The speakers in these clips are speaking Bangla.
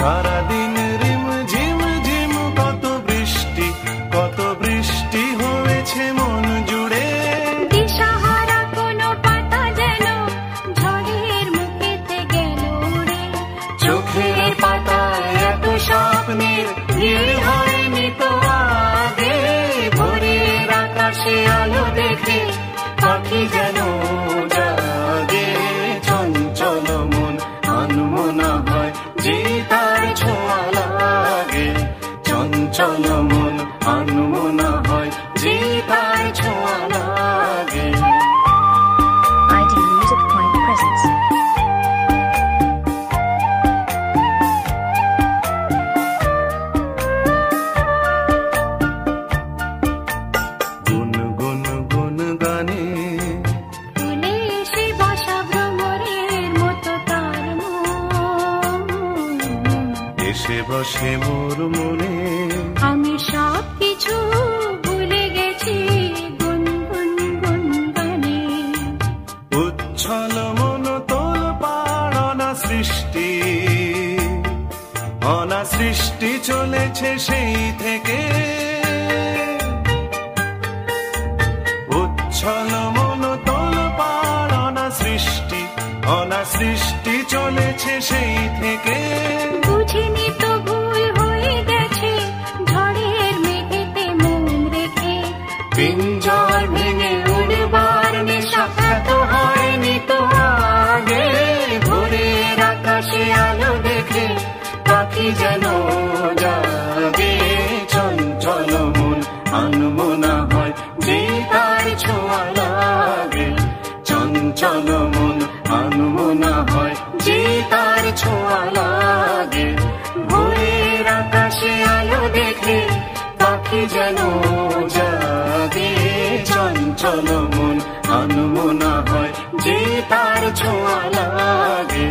সারাদিন রিম ঝিম ঝিম কত বৃষ্টি হয়েছে মন জুড়ে। দিশাহারা কোনো পাতা যেন ঝড়ের মুখেতে গেল উড়ে। চোখের পাতায় এত স্বপ্নের ভিড় হয়নি তো আগে। ভোরের আকাশে আলো দেখে পাখি যেন জাগে। চঞ্চল মন আনমনা হয় যে তার ছোঁয়া লাগে। চঞ্চল মন আনমনা হয় যে তার ছোঁয়া লাগে। Ideal Music Point presents. গুন গুন গুন গানে ফুলে এসে বসা ভ্রমরের মতো তার মন। এসে বসে মোর মনে। আমি সব কিছু ভুলে গেছি গুন গুন গুন গানে। উচ্ছল মন তোল পাড় অনাসৃষ্টি চলেছে সেই থেকে। উচ্ছল মন তোল পাড় অনাসৃষ্টি চলেছে সেই থেকে। বুঝিনি তো ভুল হয়ে গেছে ঝড়ের মেঘেতে মন রেখে। পিঞ্জর ভেঙে উড়বার নেশা এত হয়নি তো আগে। ভোরের আকাশে আলো দেখে পাখি যেন জাগে। চঞ্চল মন আনমনা হয় যে তার ছোঁয়া লাগে। চঞ্চল মন আনমনা হয় যে তার ছোঁয়া লাগে। ভোরের আকাশে আলো দেখে পাখি যেন জাগে। চঞ্চল মন আনমনা হয় যে তার ছোঁয়া লাগে।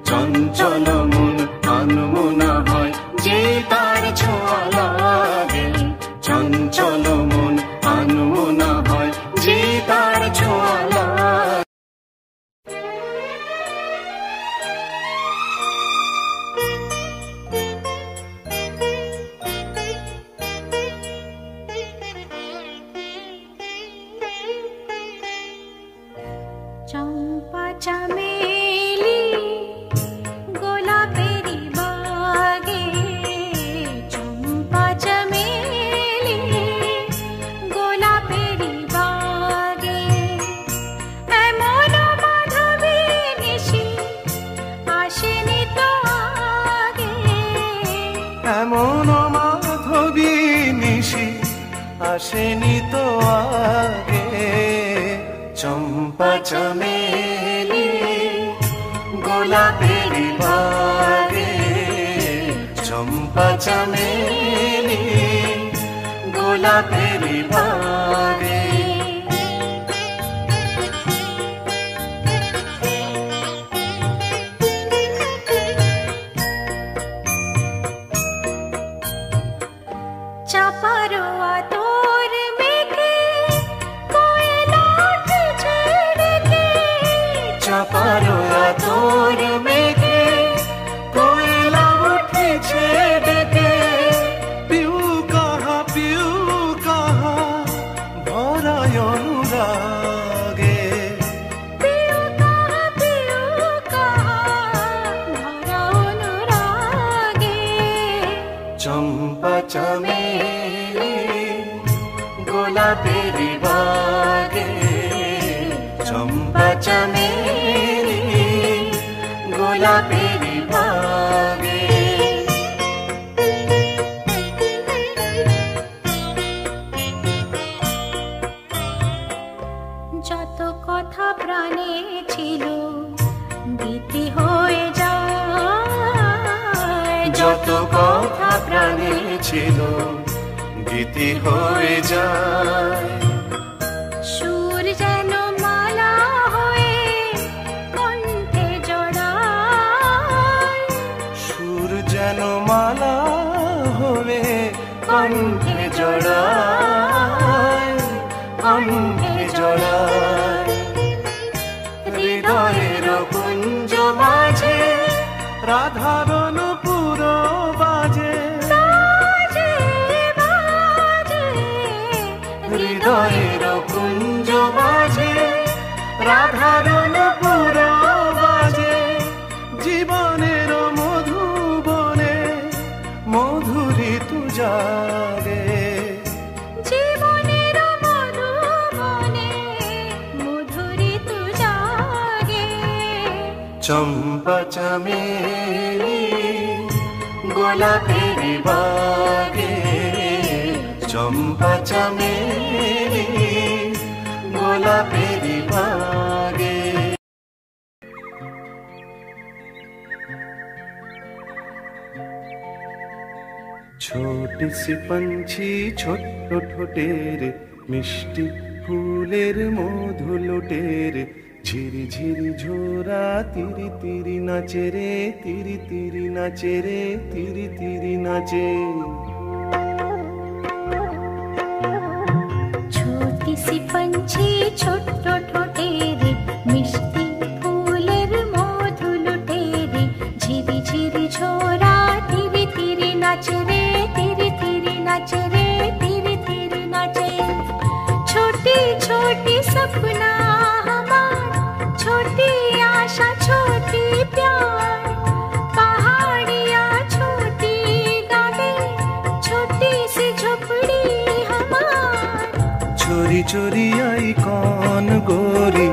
চঞ্চল মন আনমনা হয় যে তার ছোঁয়া লাগে। চঞ্চল মন আনমনা হয় যে তার ছোঁয়া লাগে। চম্পা চামেলি গোলাপেরি বাগে। চম্পা চামেলি গোলাপেরি বাগে। এমন মাধবী নিশি আসেনি তো আগে। এমন মাধবী নিশি আসেনি তো আগে। চম্পা চামেলি গোলাপেরি বাগে। চম্পা চামেলি গোলাপেরি বাগে। চাপারো আতর মেঘে কোয়েলা উঠেছে ডেকে। চাপারো আতর মেঘে কোয়েলা উঠেছে ডেকে। পিউ কাহা ভরায় অনুরাগে। পিউ কাহা ভরা অনুরাগে। চম্পা চামেলি গোলাপেরি বাগে। চম্পা চামেলি গোলাপেরি বাগে। যত কথা প্রাণে ছিল গীতি হয়ে যায়। যত কথা প্রাণে ছিল গীতি হয়ে যায়। সুর যেন মালা হয়ে কণ্ঠে জড়ায়। সুর যেন মালা হয়ে কণ্ঠে জড়ায়। কণ্ঠে জড়ায়। হৃদয়ের কুঞ্জ মাঝে রাধার নূপুর রাধারণ পুরো বাজে জীবনের মধুবনে মধুরী তু জাগে জীবনের মধুবনে মধুরী তু জাগে চম্পা চামেলি গোলাপের বাগে চম্পা চামেলি গোলাপের বাগে छोटी सी पंछी ছোট্ট ঠোঁটের মিষ্টি ফুলের মধু লোটের ঝিরি ঝিরি ঝোরা তিরি তিরি নাচে রে তিরি তিরি নাচে রে তিরি তিরি নাচে छोटी सी पंछी ছোট্ট ঠোঁটের মিষ্টি ফুলের মধু লোটের ঝিরি ঝিরি ঝোরা তিরি তিরি নাচে রে তিরি তিরি নাচে রে তিরি তিরি নাচে छोटी छोटी सपना हमार छोटी आशा छोटी प्यार पहाड़िया छोटी गावे छोटी सी झोपड़ी हमार चोरी चोरी आई कौन गोरी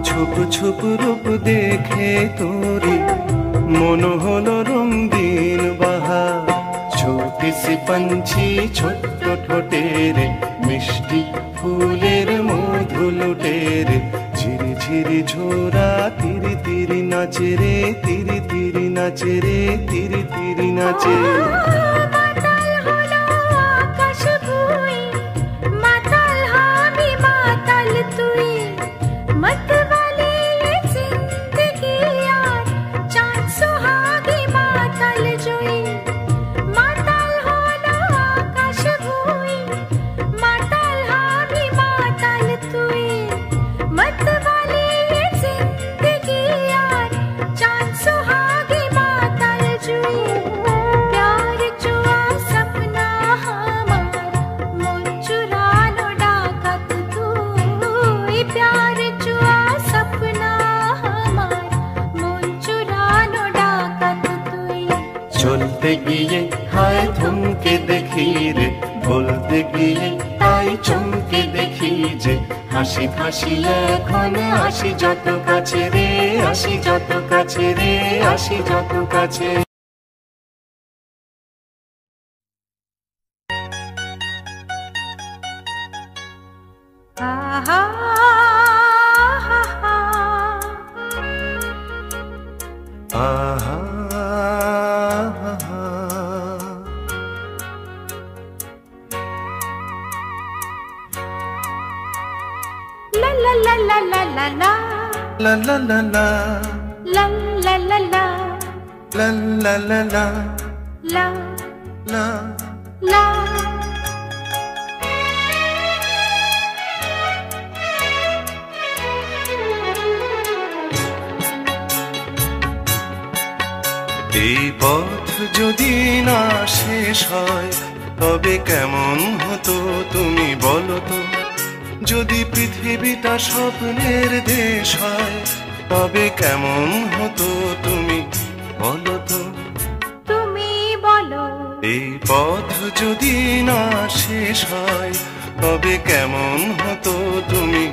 छुप छुप रूप देखे तोरी मन हलो रंगीन बहार छोटी सी पंछी ছোট্ট ঠোঁটের মিষ্টি ফুলের মধু লোটের ঝিরি ঝিরি ঝোরা তিরি তিরি নাচে রে তিরি তিরি নাচে রে তিরি তিরি নাচে মাতাল হলো আকাশ ভুঁই মাতাল আমি মাতাল তুই मतवाली ये जिंदगी यार चांद सुहागी माताल जोई माताल होना आकाश भुई माताल हामी माताल तुई मतवाली ये जिंदगी यार चांद सुहागी माताल जोई प्यार जुआ सपना हमार मन चुरानो डाकत तुई प्यार जुआ सपना हमार मन चुरानो डाकत तुई চলতে গিয়ে হায় থমকে দেখি রে বলতে গিয়ে তাই চমকে দেখি যে হাসি হাসি এখন আসি যত কাছে রে আসি যত কাছে রে আসি যত কাছে आहा আহা ला ला ला ला ला ला ला লা লা লা লা ला ला ला ला লা লা লা লা ला লা ला এই পথ যদি না শেষ হয় তবে কেমন হতো তুমি বলো তো যদি পৃথিবীটা স্বপ্নের দেশ হয় তবে কেমন হতো তুমি বলো তো তুমি বলো এই পথ যদি না শেষ হয় তবে কেমন হতো তুমি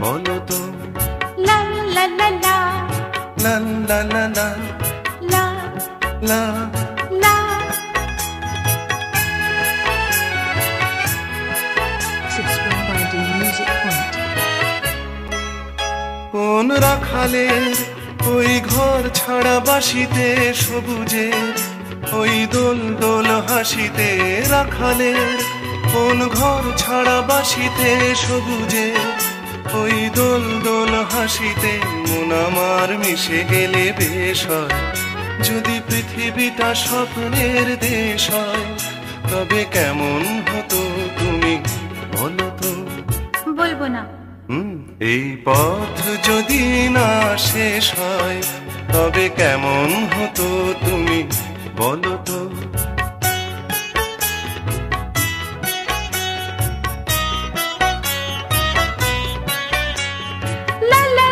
বলো তো লা লা লা লা লা লা লা লা লা লা লা Subscribe ID Music Point. কোন রাখালের ওই ঘর ছাড়া বাসিতে সবুজের ওই দোল দোল হাসিতে রাখালের কোন ঘর ছাড়া বাসিতে সবুজের ওই দোল দোল হাসিতে মন আমার মিশে গেলে বেশ হয় যদি পৃথিবীটা স্বপ্নের দেশ হয় তবে কেমন হতো তুমি বলো তো বলবো না এই পথ যদি না শেষ হয় তবে কেমন হতো তুমি বলো তো লা লা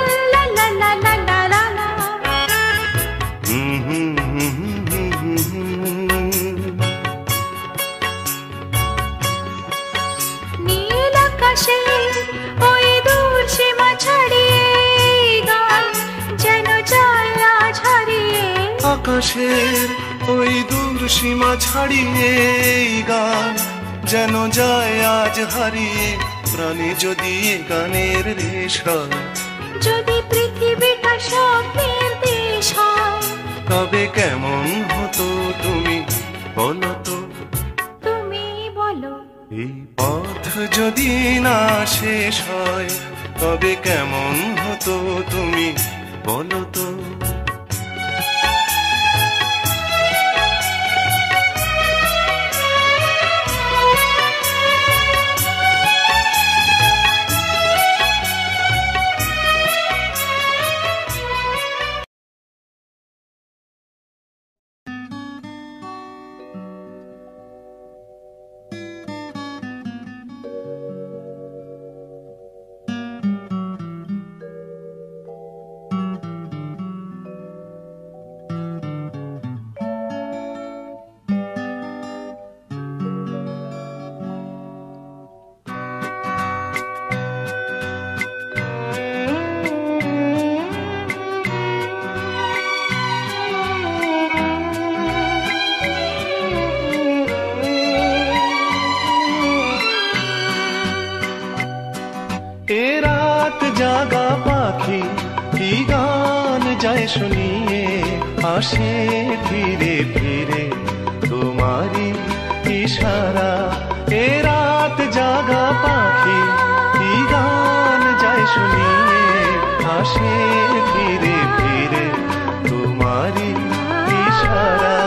আকাশের ওই দূর সীমা ছাড়িয়ে এই গান যেন যায় আজ হারিয়ে, প্রাণে যদি এ গানের রেশ হয়। যদি পৃথিবীটা স্বপ্নের দেশ হয়, তবে কেমন হতো তুমি বলো তো? তুমি বলো। এই পথ যদি না শেষ হয়, তবে কেমন হতো তুমি বলো তো? জাগা পাখি কি গান যায় শুনিয়ে, আসে ফিরে ফিরে তোমারি ইশারা। এ রাত জাগা পাখি কি গান যায় শুনিয়ে, আসে ফিরে ফিরে তোমারি ইশারা।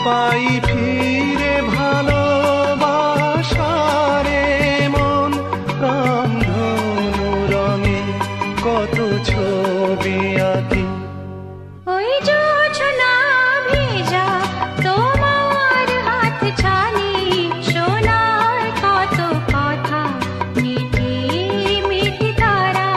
পাই ফিরে ভালোবাসারে মন, প্রাণ ধনু রঙে কত ছবি আঁকি। ওই জোছনা ভেজা তোমার হাত ছানি, শোনায় কত কথা মিঠি মিঠি তারা।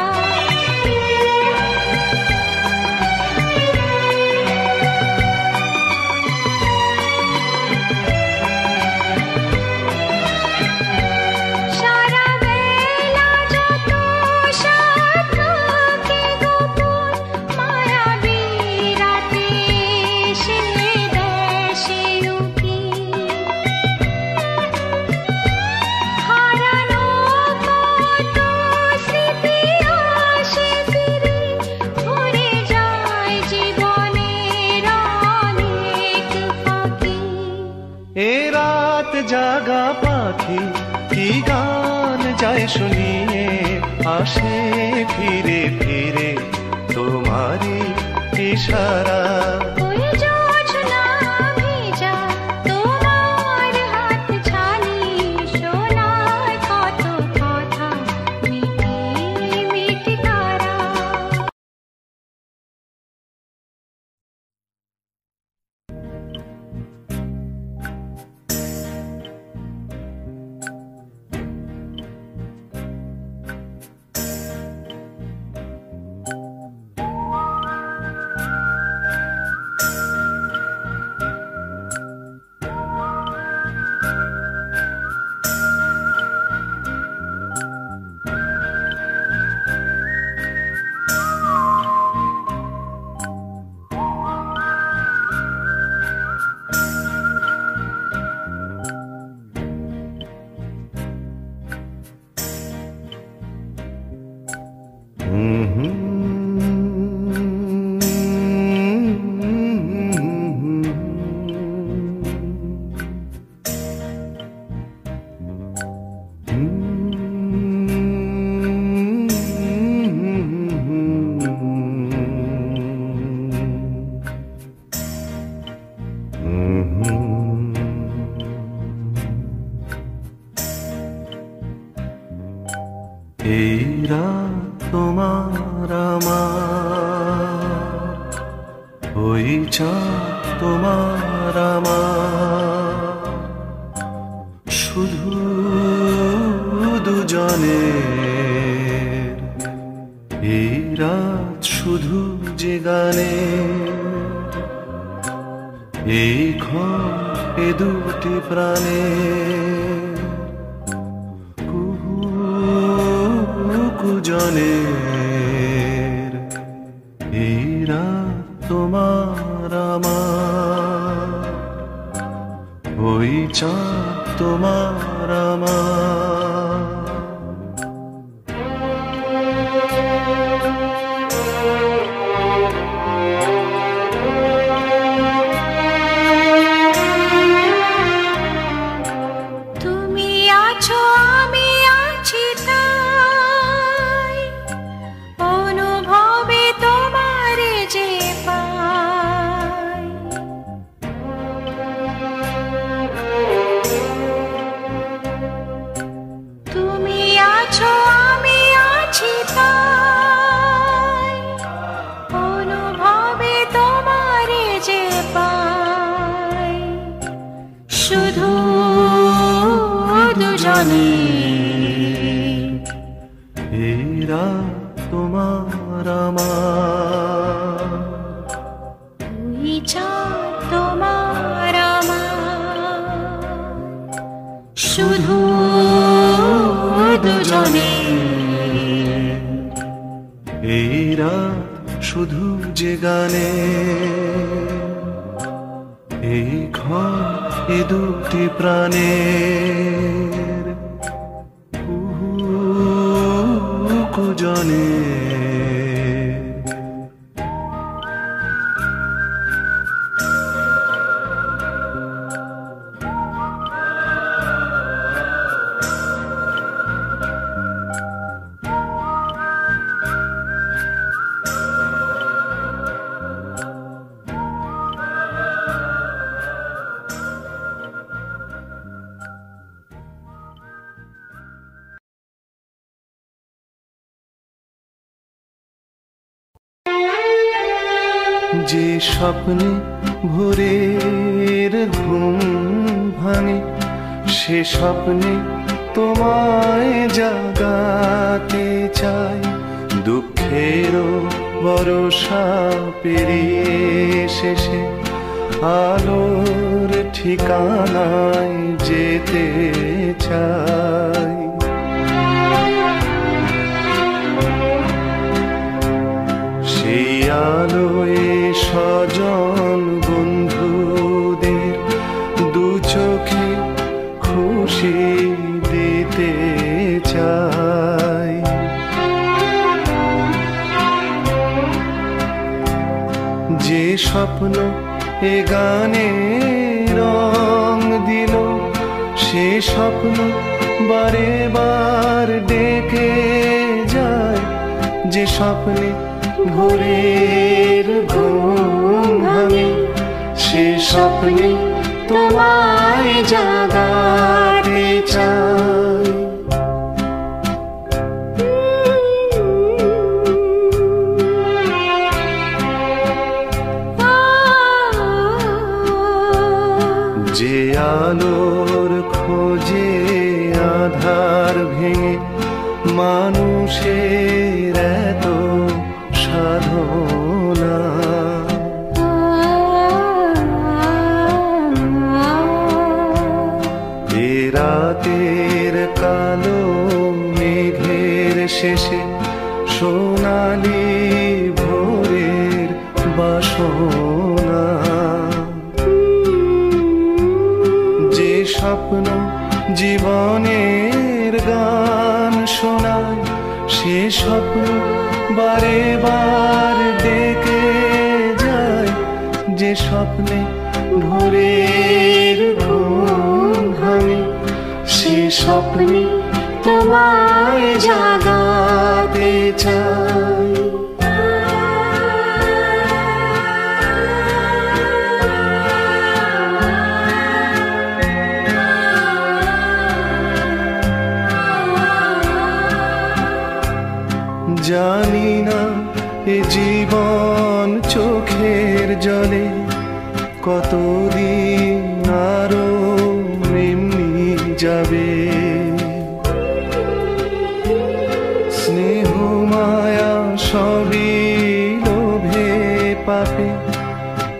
এ রাত জাগা পাখি কি গান যায় শুনিয়ে, আসে ফিরে ফিরে তোমারি ইশারা। চাঁদ তোমার আমার, শুধু দুজনের, এই রাত শুধু যে গানে, এই ঘর এ দুটি প্রাণে, কুজনের, এই রাত তোমার আমার, ওই চাঁদ তোমার আমার। তুমি আছো আমি আছি তাই, অনুভবে তোমারে যে পাই। তুমি আছো আমি আছি তাই, অনুভবে তোমারে যে পাই। শুধু দুজনে, এই রাত তোমার আমার, ওই চাঁদ তোমার আমার, শুধু দুজনে, এই রাত শুধু যে গানে, এই ঘর এ দুটি প্রাণের, কুজনে। যে স্বপ্নে ভোরের ঘুম ভাঙে, সে স্বপ্নে তোমায় জাগাতে চাই। দুঃখেরও বরষা পেরিয়ে শেষে আলোর ঠিকানায় যেতে চাই। সেই আলোয় স্বজন বন্ধুদের দু চোখে খুশি দিতে চাই। যে স্বপ্ন এ গানে রং দিল, সে স্বপ্ন বারে বার ডেকে যায়। যে স্বপ্নে ভোরের ঘুম ভাঙে, সে স্বপ্নে তোমায় জাগাতে চাই। যে আলোর খোঁজে আধার ভেঙে মানুষের এত সাধনা, এ রাতের কালো মেঘের শেষে সোনালি ভোরের বাসনা। যে স্বপ্ন জীবনের গান শোনায়, সে স্বপ্ন বারে বার ডেকে যায়। যে স্বপ্নে ভোরের ঘুম ভাঙে, সে স্বপ্নে তোমায় জাগাতে চাই। জানি না এ জীবন চোখের জলে কতদিন আরো এমনি যাবে। স্নেহ মায়া সবই লোভে পাপে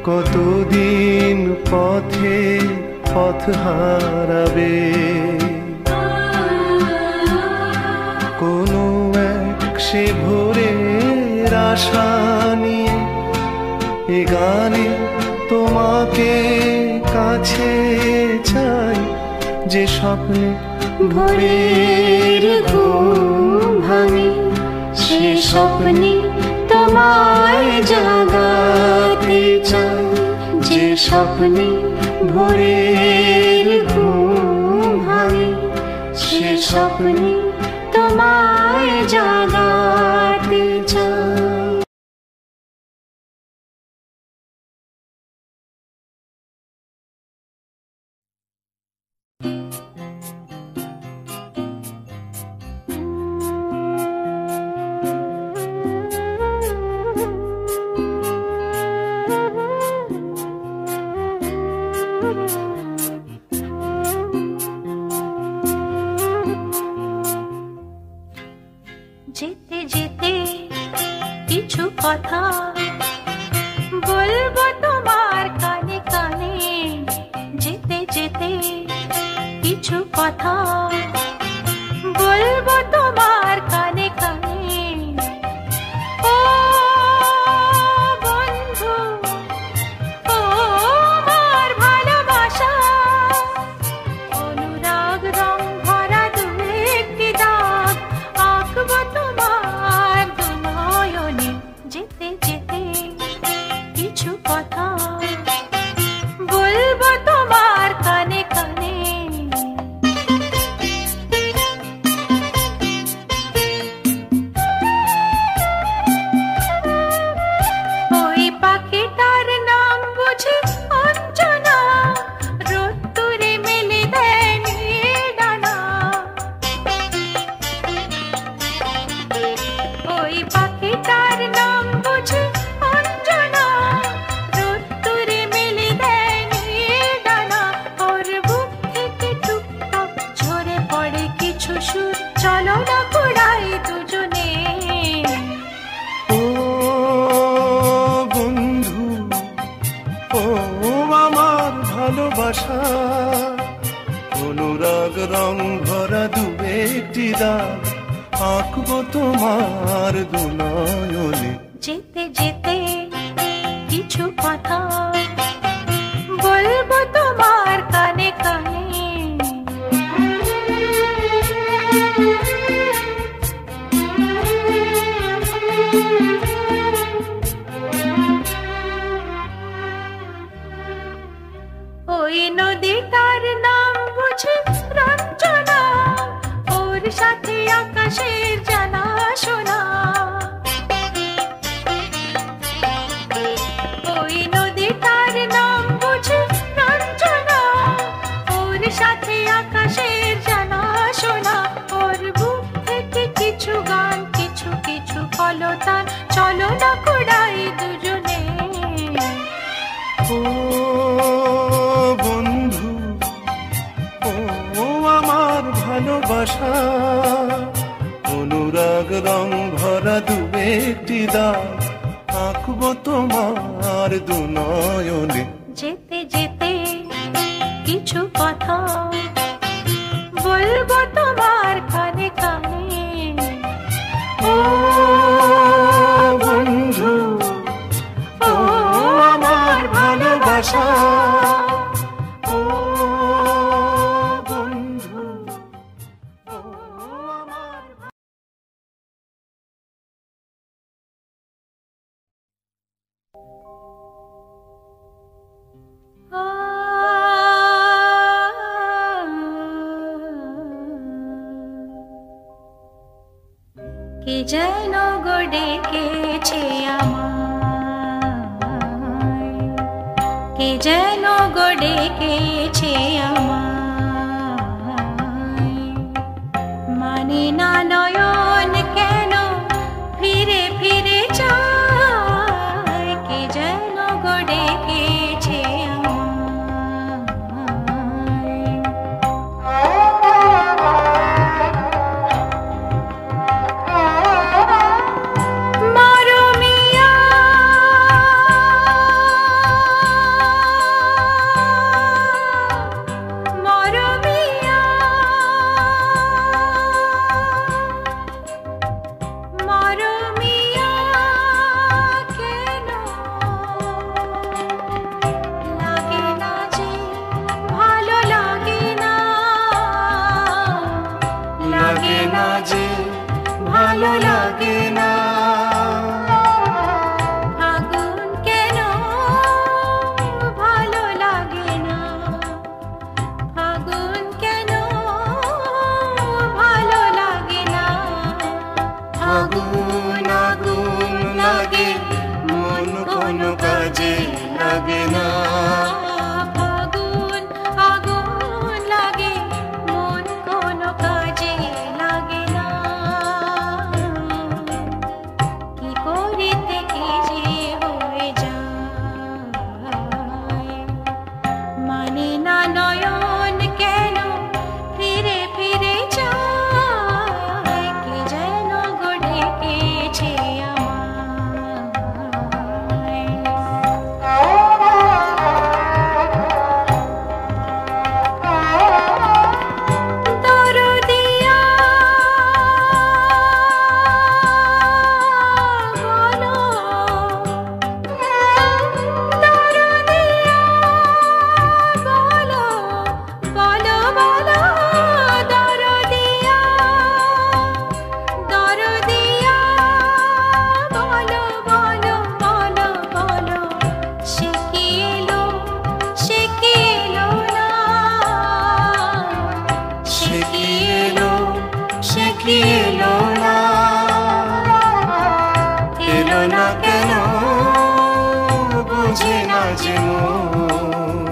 কতদিন পথে পথ হারাবে। কোনো এক সে ভোরের আশা নিয়ে এ গানে তোমাকে কাছে চাই। যে স্বপ্নে ভোরের ঘুম ভাঙে সে স্বপ্নে তোমায় জাগাতে চাই। যে স্বপ্নে ভোরের ঘুম ভাঙে সে স্বপ্নে তোমায় জাগাতে চাই। যেতে যেতে কিছু কথা বলবো তোমার কানে কানে। যেতে যেতে কিছু কথা বলবো তোমার কানে কানে। ও বন্ধু, ও আমার ভালোবাসা, অনুরাগ রং ভরা দু একটি দাগ আঁকবো তোমার দু নয়নে। যেতে যেতে কিছু কথা বলবো তোমার কানে কানে। ওই পাখিটার নাম বুঝি অঞ্জনা, রোদ্দুরে মেলে দেয় ডানা। ওই পাখিটার নাম বুঝি অঞ্জনা, রোদ্দুরে মেলে দেয় ডানা। ওর বুক থেকে টুকটাক ঝরে পড়ে কিছু সুর, চলো না কুড়াই দুজনে। ও বন্ধু, ও আমার ভালোবাসা, অনুরাগ রং ভরা দু একটি দাগ আঁকবো তোমার দু নয়নে। যেতে যেতে কিছু কথা বলবো তোমার কানে কানে। ওই নদীটার নাম বুঝি রঞ্জনা, ওর সাথে আকাশের জানা শোনা। ওই নদীটার নাম বুঝি রঞ্জনা, ওর সাথে আকাশের জানা শোনা। ওর বুক থেকে কিছু গান, কিছু কিছু কলতান, চলো না কুড়াই দুজনে। ও বন্ধু, ও আমার ভালোবাসা, অনুরাগ রং ভরা দু একটি দাগ আঁকবো তোমার দু নয়নে। যেতে যেতে কিছু কথা বলবো তোমার কানে কানে। ও বন্ধু, ও আমার ভালোবাসা, ও বন্ধু, ও আমার কে যেন গো ডেকেছে আমায়, কে যেন গো ডেকেছে আমায়। মানে না নয়ন কেন ফিরে ফিরে চায়, কে যেন গো ডেকেছে ভালো লাগে না। আগুন কেন ভালো লাগে না, আগুন কেন ভালো লাগে না। আগুন আগুন লাগে, মন কোনো কাজে লাগে না। আগুন আগুন লাগে, মন কোনো কাজে লাগে না। কি করিতে কি যে হয়ে যায়, মানে না নয়ন কেন ফিরে ফিরে যায়। কে যেন গো ডেকেছে দরদিয়া বলো, দরদিয়া বলো, বলো বলো দরদিয়া, দরদিয়া বলো বলো বলো বলো। সে কি এলো, সে কি এলো না, সে কি এলো, সে কি এলো না, এলো না কেন বোঝে না যে মন।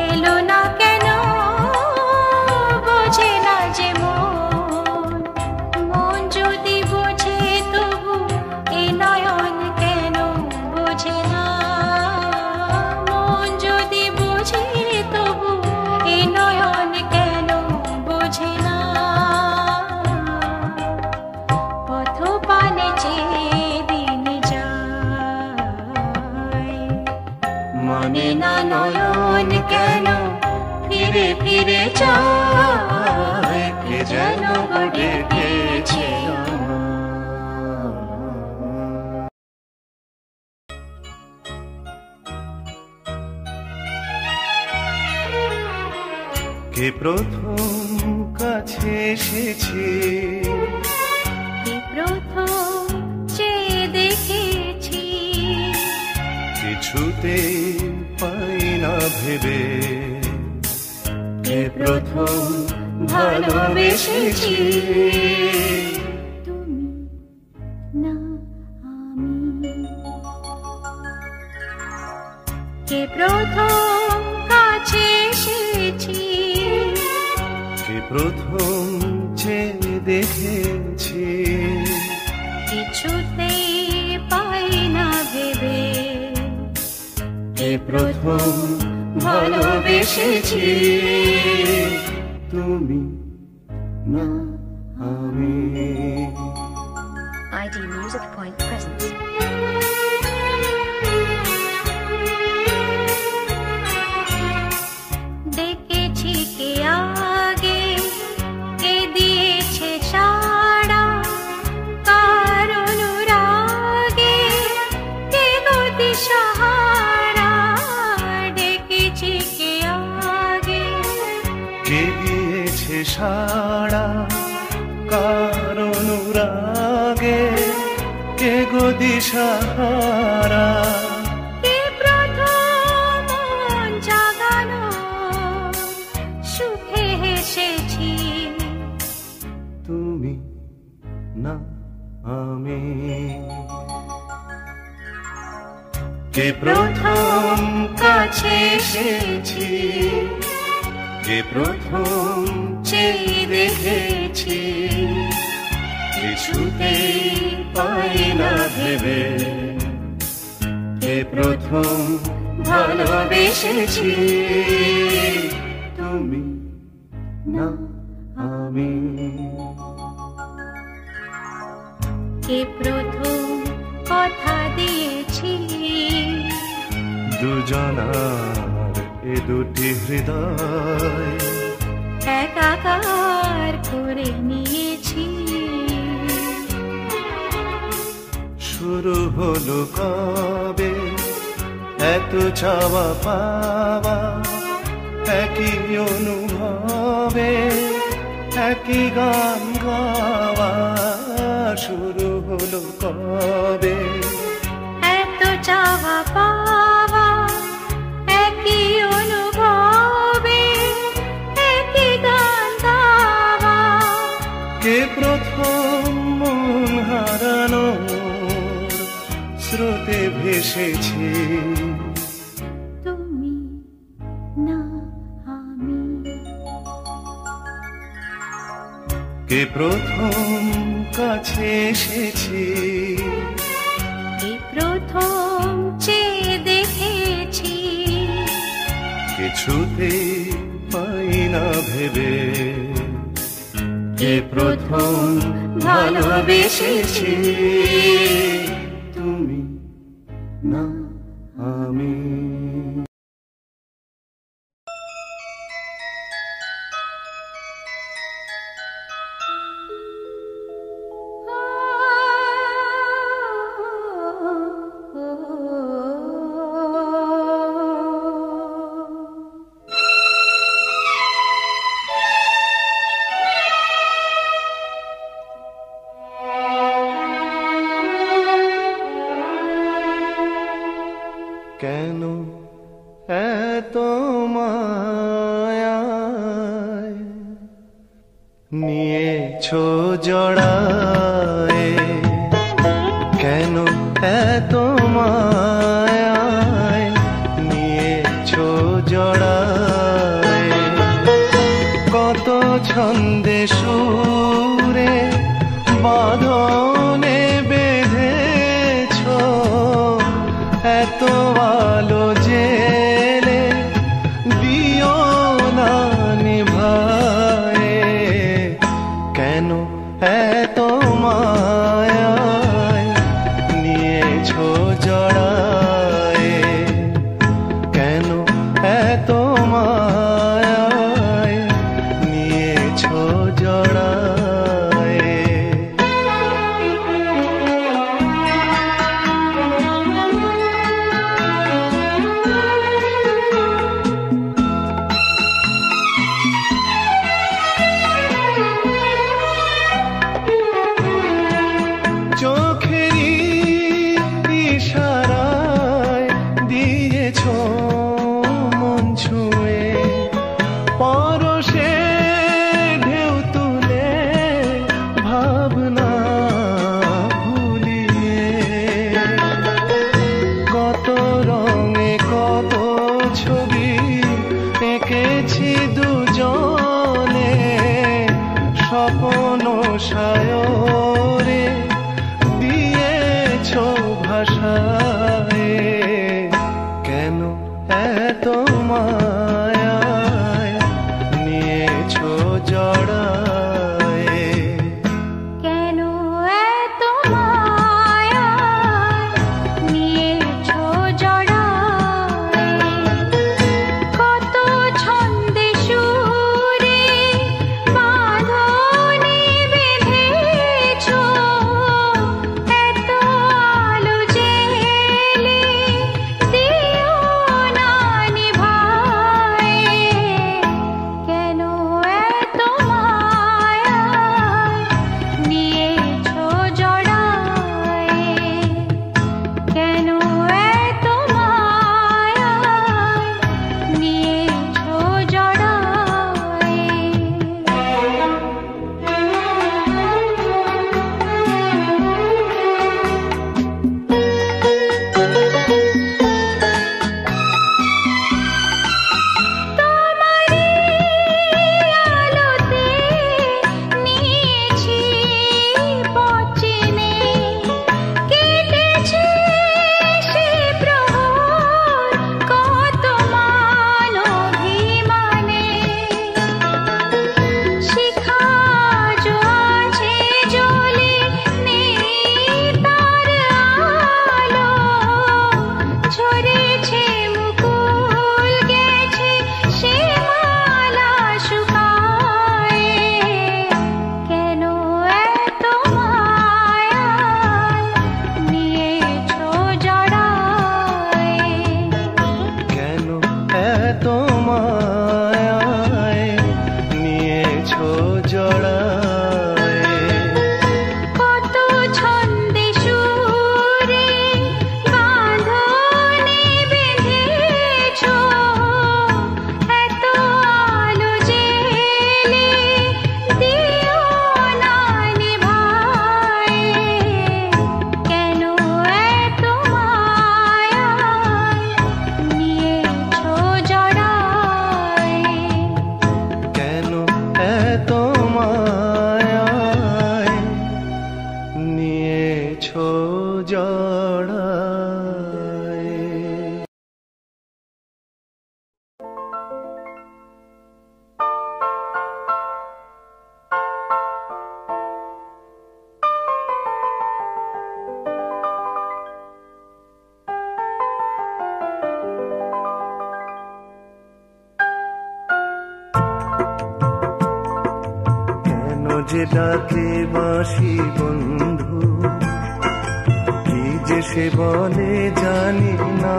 এলো না কেন বোঝে না যে মন। মন যদি বোঝে তবু এ নয়ন কেন বোঝে না। মন যদি বোঝে তবু এ নয়ন কেন বোঝে না। পথ পানে চেয়ে দিন যায়, মানে না নয়ন কেন ফিরে ফিরে যায়। কে যেন গো ডেকেছে আমায়। কে প্রথম কাছে এসেছে, এই প্রথম চেয়ে দেখেছি, কিছুতে পাই না ভেবে। কে প্রথম ভালোবেসেছি, তুমি না আমি। কে প্রথম কাছে এসেছি, কে প্রথম চেয়ে দেখেছি, কিছুতেই পাই না ভেবে। কে প্রথম ভালোবেসেছি, তুমি না আমি। ID Music Point presents. দেখেছি কে আগে, কে দিয়েছে সাড়া, কার অনুরাগে কে গতি সাহারা। ডেকেছি কে আগে, কে দিয়েছে সাড়া, কার অনুরাগে কে গো দিশাহারা। কে প্রথম মন জাগানো, সুখে হেসেছি, তুমি না আমি। কে প্রথম কাছে এসেছি, কে প্রথম চেয়ে দেখেছি, কিছুতে পাই না ভেবে। কে প্রথম ভালোবেসেছি, তুমি না আমি। কে প্রথম কথা দিয়েছি, দুজনার এ দুটি হৃদয় একাকার করে নিয়েছি। শুরু হলো কবে এত চাওয়া পাওয়া, একই অনুভবে একই গান গাওয়া। শুরু হলো কবে? এত চাওয়া পাওয়া একই অনুভবে, একই গান গাওয়া। কে প্রথম মন হারানোর স্রোতে ভেসেছে? তুমি না আমি। কে প্রথম কাছে এসেছে? কে প্রথম চেয়ে দেখেছি? কিছুতে পাই না ভেবে। কে প্রথম ভালোবেসেছে? তুমি না আমি। কেন এত মায়ায় নিয়েছো জড়ায়? কেন এত মায়ায় নিয়েছো জড়ায়? কত ছন্দে সুরে বাঁধনে বেঁধেছো, এত আলো জেলে দিও না নিভায়ে। কেন এত মায়ায় নিয়েছো জড়ায়? কেন এত মায়ায় নিয়েছো জড়ায়? চোখেরই ইশারায় দিয়েছো মন ছুঁয়ে, পরশে ঢেউ তুলে ভাবনা ভুলিয়ে। কত রঙে কত ছবি এঁকেছি দুজনে, স্বপ্ন সায়রে দিয়েছো ভাষায়। কেন এত মায়ায় নিয়েছো জড়ায়? কেন এত মায়ায় নিয়েছো জড়ায়? কত ছন্দে সুরে বাঁধনে বেঁধেছো, এত আলো জেলে দিও না নিভায়ে। কেন এত মায়ায় নিয়েছো জড়ায়? কেন এত মায়ায় নিয়েছো জড়ায়? তোমারই আলোতে নিয়েছি পচিনে, কেটেছে সে প্রহর কত মান অভিমানে। শিখা আজও আছে জ্বলে, নেই তার আলো। ঝরেছে মুকুল, গেছে সে মালা শুকায়ে। কেন এত মায়ায় নিয়েছো জড়ায়? কেন এত মায়ায় নিয়েছো জড়ায়? কত যে ডাকে বাঁশি বন্ধু, কি যে সে বলে জানি না,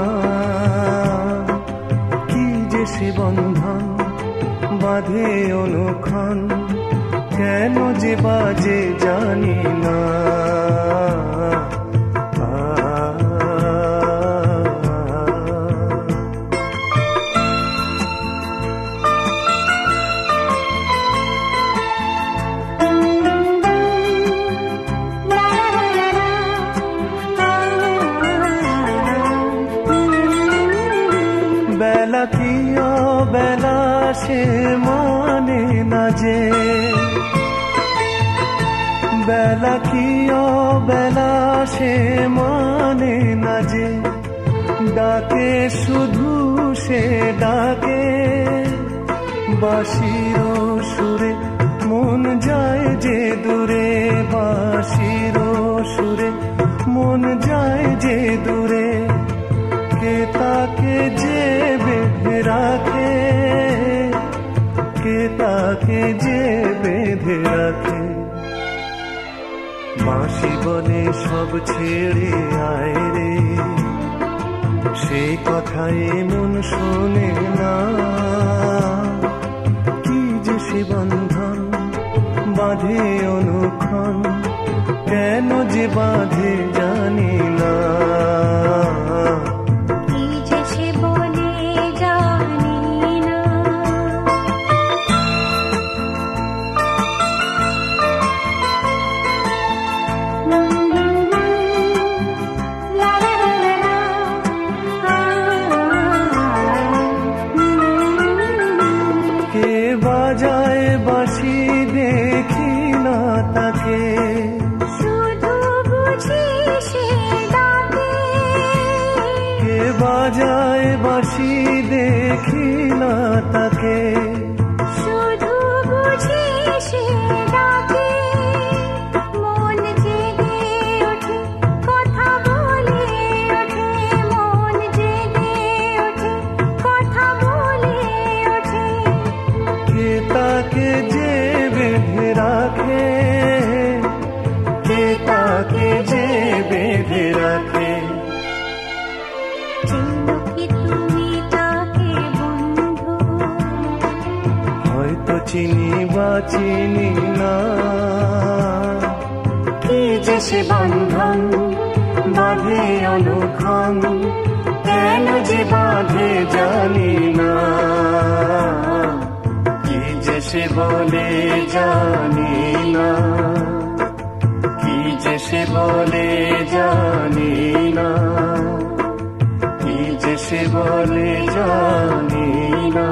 কি যে সে বন্ধন বাঁধে অনুক্ষণ, কেন যে বাজে জানি না। বেলা কি অবেলা সে মানে না যে, বেলা কি অবেলা সে মানে না যে, ডাকে শুধু সে ডাকে বাঁশির সুরে মন যায় যে দূরে, বাঁশির সুরে মন যায় যে দূরে, কে তাকে যে বেঁধে রাখে, কে তাকে যে বেঁধে রাখে। বাঁশি বলে সব ছেড়ে আয় রে, সে কথায় মন শোনে না, কি যে সে বন্ধন বাঁধে অনুক্ষণ, কেন যে বাঁধে জানি না। বাজায় বাঁশি দেখি না তাকে, শুধু বুঝি সে ডাকে, কে বাজায় বাঁশি দেখি না তাকে, শুধু বুঝি সে ডাকে, মন জেগে ওঠে কথা বলে ওঠে, মন জেগে ওঠে কথা বলে ওঠে, কে তাকে যে বেঁধে রাখে, কে তাকে যে বেঁধে রাখে। চেনো কি তুমি তাকে বন্ধু, হয়তো চিনি বা চিনি না, কি যে সে বন্ধন বাঁধে অনুক্ষণ, কেন যে বাঁধে জানি না, কি যে সে বলে জানি না, কি যে সে বলে জানি না, কি যে সে বলে জানি না।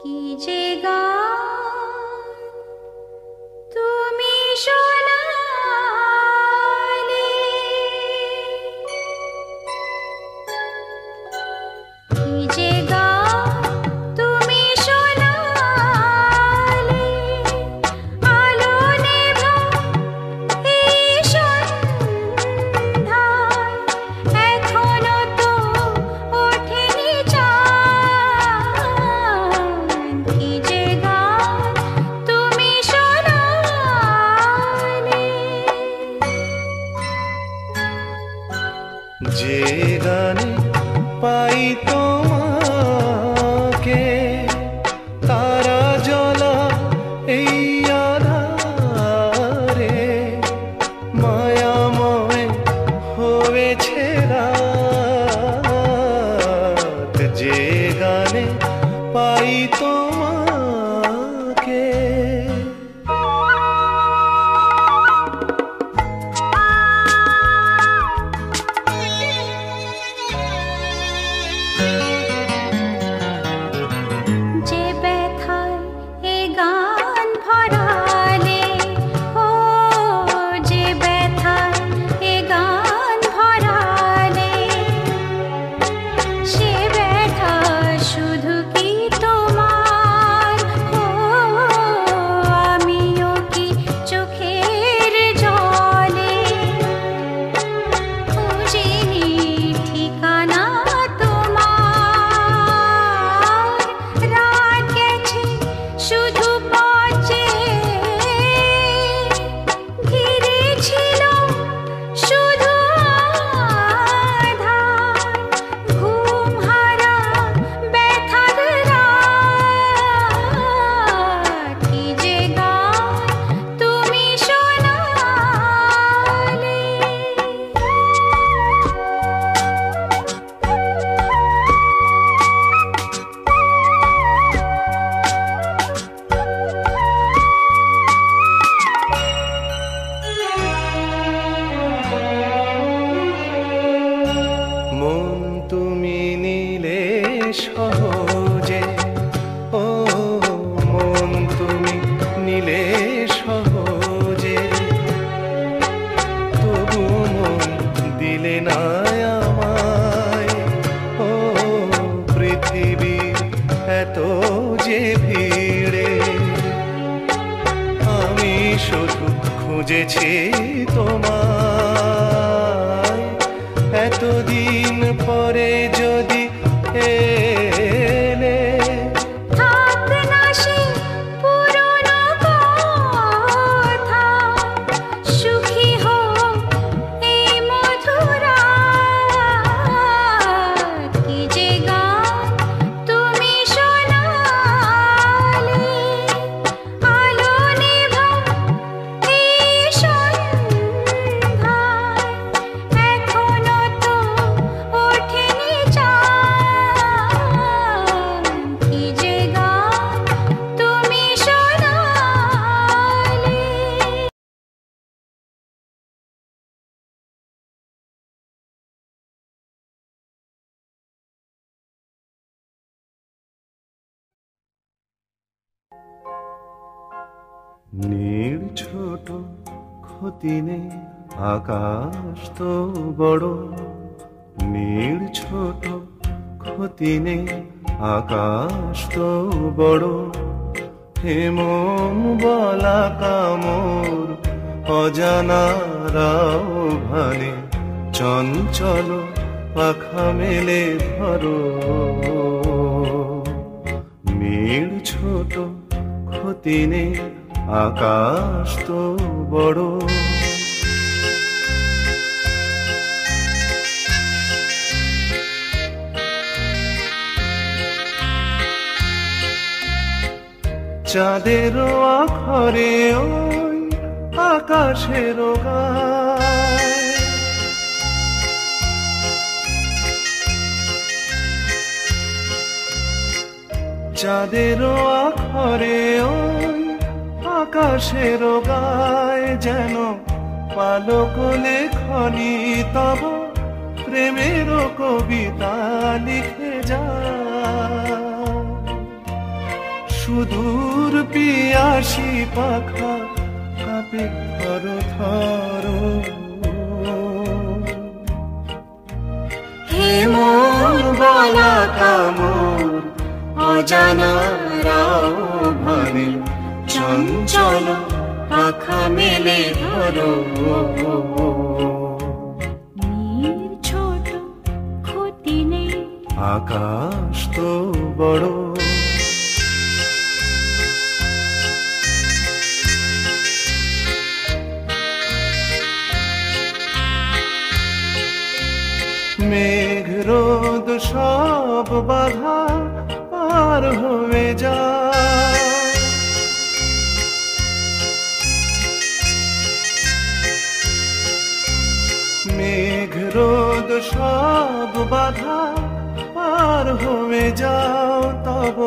কি যে গান তুমি শোনালে, কি যে গান তুমি শোনালে, আলো নেভা এই সন্ধ্যায়, এখনো তো ওঠেনি চাঁদ, কি যে গান তুমি শোনালে। যে গানে পাই তোমাকে, তারা জ্বলা এই আধারে, মায়াময় হয়েছে রাত, যে গানে পাই তোমাকে। সহজে, ও মন তুমি নিলে সহজে, তবু মন দিলে না আমায়। ও পৃথিবীর এত যে ভিড়ে, আমি শুধু খুঁজেছি তোমায়। এতদিন পরে যদি এলে, থাকবে না সে পুরনো কথা, সুখী হোক এই মধুর রাত। কি যে গান তুমি শোনালে, আলো নিভা এই সন্ধ্যায়, এখনো তো ওঠেনি চাঁদ। কি যে গান তুমি শোনালে। নীল ছোট ক্ষতি নেই, আকাশ তো বড়। নীল ছোট ক্ষতি নেই, আকাশ তো বড়। হে মন বলা কামর, অজানারাও ভানে, চঞ্চল পাখা মেলে ধরো। নীল ছোট ক্ষতি নেই, আকাশ তো বড়। চাঁদেরও আখরে ওই আকাশেরও গায়, চাঁদেরও আখরে ওই আকাশেরও গায়। যেন পালক লেখনি তব প্রেমেরও কবিতা লিখে যায়। সুদূর পিয়াসী পাখা কাঁপে থর থর। হে মন বলা কামর, অজানারাও ভানে, চঞ্চল পাখা মেলে ধরো। নীল ছোট ক্ষতি নেই, আকাশ তো বড়। মেঘ রোদ সব বাধা পার হয়ে যায়, মেঘ রোদ সব বাধা পার হয়ে যাও। তব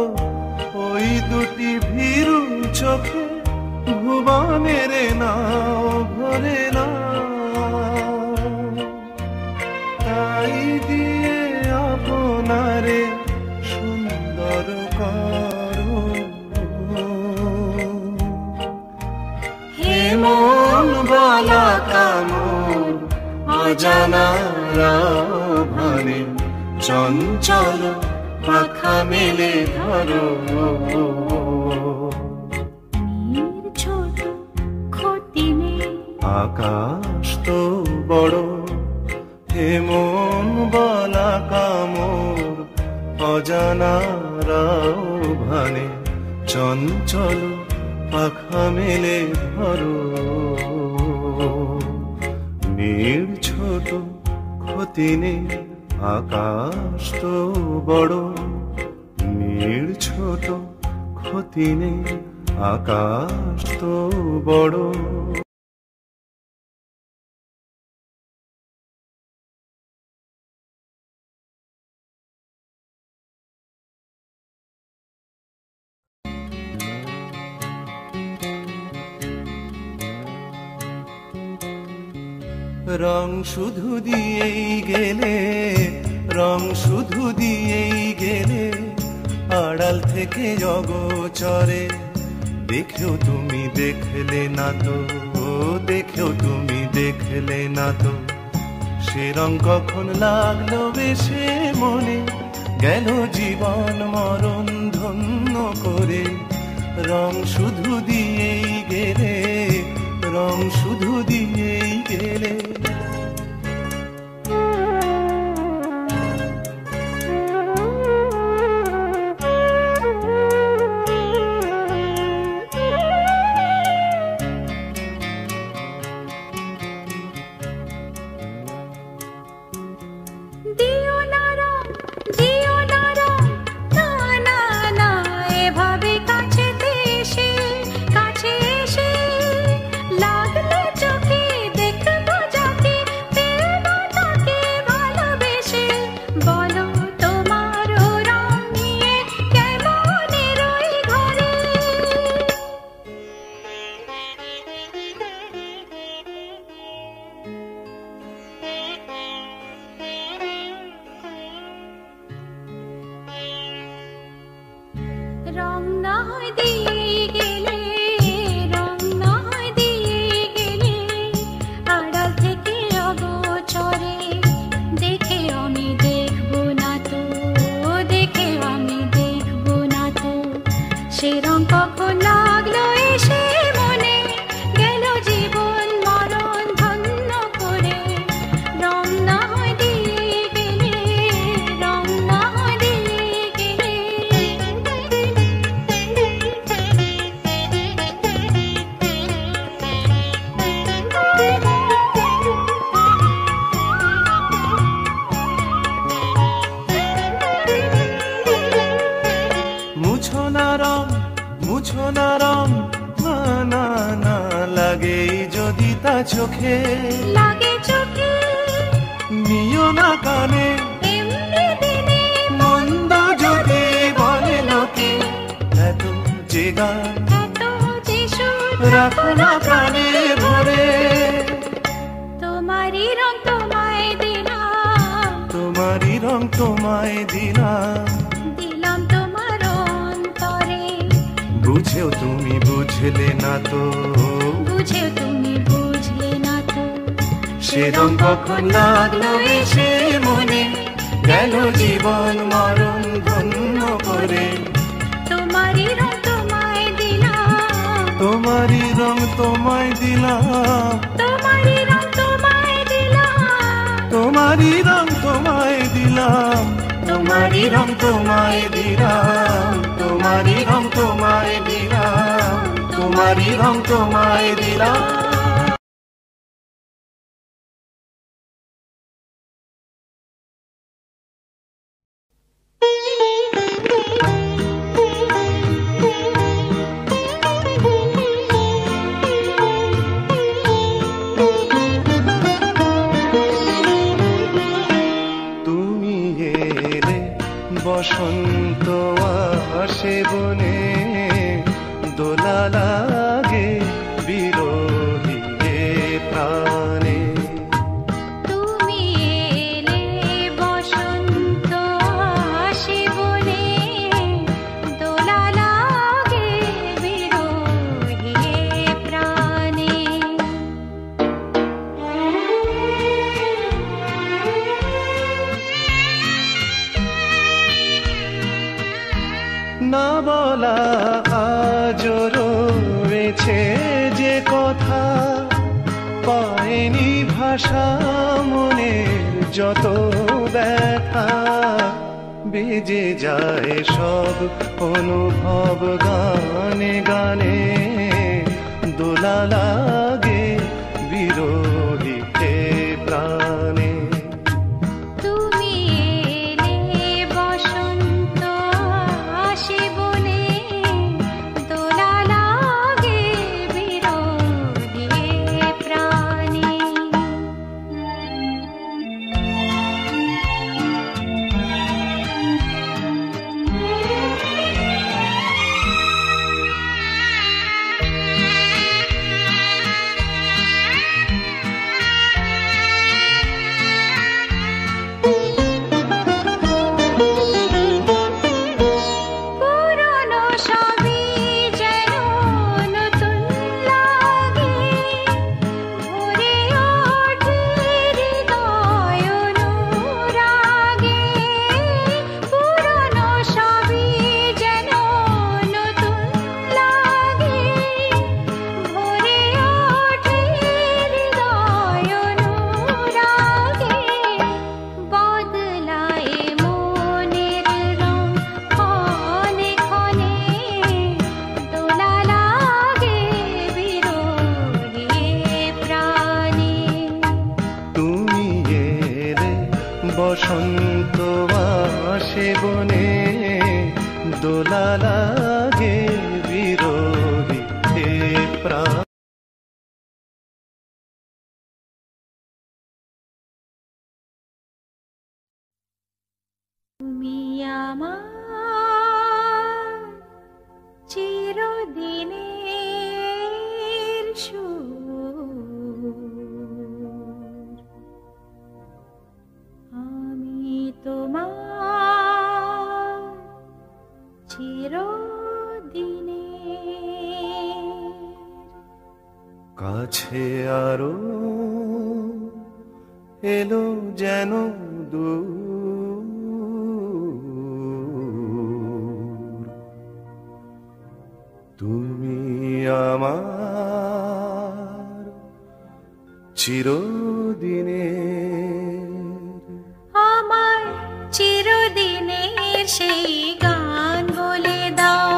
ওই দুটি ভীরু চোখে ভুবনের নাও ভরে না, তাই দিয়ে আপনারে সুন্দর করো। হে মন বলা কামর, অজানারাও ভানে, চঞ্চল পাখা মেলে ধরো। নীল ছোট ক্ষতি নেই, আকাশ তো বড়। হে মন বলা কামর, অজানারাও ভানে, চঞ্চল পাখা মেলে ধরো। নীল ছোট ক্ষতি নেই, আকাশ তো বড়। নীল ছোট ক্ষতি নেই, আকাশ তো বড়। রং শুধু দিয়েই গেলে রং শুধু দিয়েই গেলে আড়াল থেকে অগোচরে। দেখেও তুমি দেখলে না তো, দেখেও তুমি দেখলে না তো, সে রং কখন লাগলো বেশে মনে, গেল জীবন মরণ ধন্য করে। রং শুধু দিয়েই গেলে, রং শুধু দিয়েই গেলে। রং না হয় দিয়ে গেলে, রং না হয় দিয়ে গেলে আড়াল থেকে অগোচরে। দেখে আমি দেখবো না তো, দেখে আমি দেখবো না তো, সে রং কখন লাগলো এসে মনে, গেল জীবন মরণ ধন্য করে। রং না হয় দিয়ে গেলে, রং না হয় দিয়ে গেলে। মুছো না রং, মুছো না রং, না না না, লাগে যদি তা চোখে, লাগে চোখে, নিও না কানে, এমনি দিনে মন্দ যদি বলে লোকে। এত যে গান, এত যে সুর রাখো না প্রাণে ভরে। তোমারই রং তোমায় দিলাম, তোমারই রং তোমায় দিলাম, দিলাম তোমার অন্তরে। বুঝেও তুমি বুঝলে না তো, বুঝেও তুমি বুঝলে না তো, সে রং কখন লাগলো এসে মনে, গেল জীবন মরণ ধন্য করে। তোমারই রং তোমায় দিলাম, তোমারই রং তোমায় দিলাম, তোমারই রং তোমায় দিলাম, তোমারই রং তোমায় দিলাম, তোমারই রং তোমায় দিলাম, তোমারই রং তোমায় দিলাম, তোমারই রং তোমায় দিলাম। তুমি এলে বসন্ত আসে বনে, দোলা লাগে বিরহী প্রাণে। তুমি এলে বসন্ত আসে বনে, দোলা লাগে বিরহী প্রাণে। না বলা আজও রয়েছে যে কথা, পায়নি ভাষা মনের যত ব্যথা। বেজে যায় সব অনুভব গানে গানে, দোলা লাগে বিরহী প্রাণে। তুমি এলে বসন্ত আসে বনে, দোলা লাগে বিরহী প্রাণে। আকাশে বনে দোলা লাগে বিরোহী হে প্রাণ। তুমি আমার চিরদিনের সুর, আমি তোমার চিরদিনের কাছে আরো এলো যেন দূর, তুমি আমার চিরদিনের, আমার চিরদিনের সেই গান বলে দাও,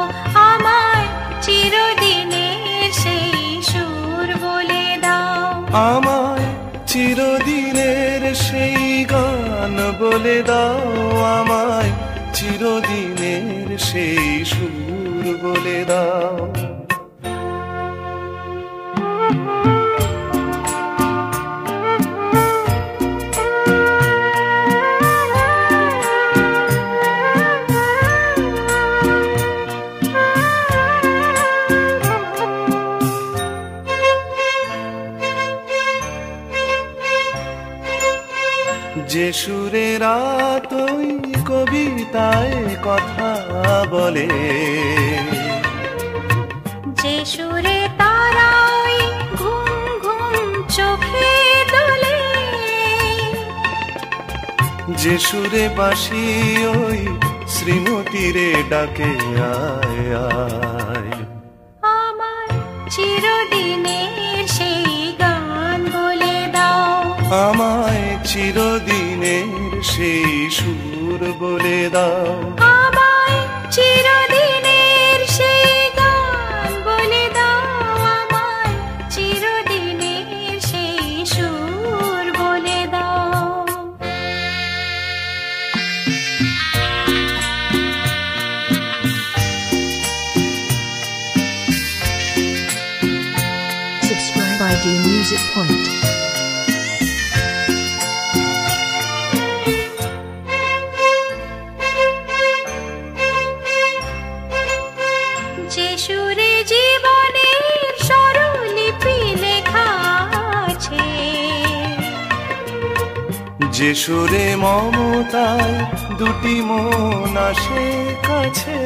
আমার চিরদিনের সেই সুর বলে দাও, আমায় চিরদিনের সেই গান বলে দাও, আমায় চিরদিনের সেই সুর বলে দাও। যে সুরে রাত ওই কবিতায় কথা বলে, যে সুরে তারা ওই ঘুম ঘুম চোখে দোলে, যে সুরে বাঁশি ওই শ্রীমতীরে ডাকে আয় আয়, আমার চিরদিনের সেই গান বলে দাও, আমায় চিরদিনের সেই সুর বলে দাও, আমায় চিরদিনের সেই গান বলে দাও, আমায় চিরদিনের সেই সুর বলে দাও। Subscribe by D Music Point. যে সুরে জীবনের স্বরলিপি লেখা আছে, যে সুরে মমতায় দুটি মন আসে কাছে,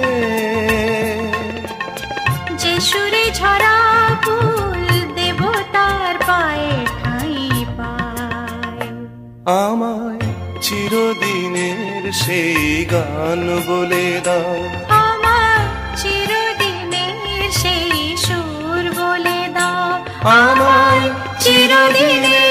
যে সুরে ঝরা ফুল দেবতার পায়ে ঠাঁই পায়, আমায় চিরদিনের সেই গান বলে দাও, আমার চিরদিনের সেই সুর বলে দাও, আমায় চিরদিনের